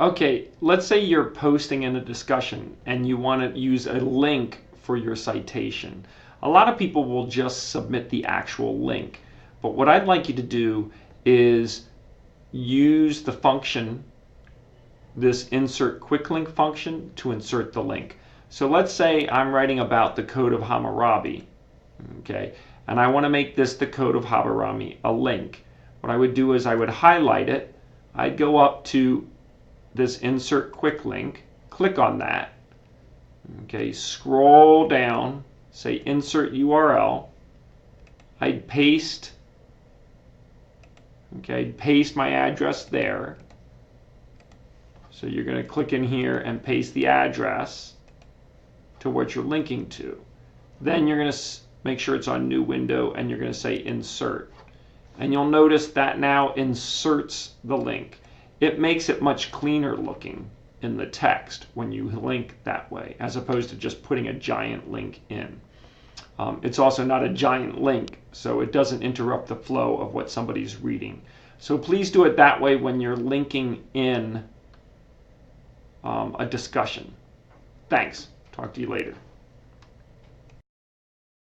Okay, let's say you're posting in a discussion and you want to use a link for your citation. A lot of people will just submit the actual link. But what I'd like you to do is use the function, this insert quick link function, to insert the link. So let's say I'm writing about the Code of Hammurabi, okay, and I want to make this, the Code of Hammurabi, a link. What I would do is I would highlight it, I'd go up to this insert quick link, click on that, okay, scroll down, say insert URL, I'd paste, okay, paste my address there. So you're going to click in here and paste the address to what you're linking to. Then you're going to make sure it's on new window and you're going to say insert. And you'll notice that now inserts the link. It makes it much cleaner looking in the text when you link that way, as opposed to just putting a giant link in. It's also not a giant link, so it doesn't interrupt the flow of what somebody's reading. So please do it that way when you're linking in a discussion. Thanks. Talk to you later.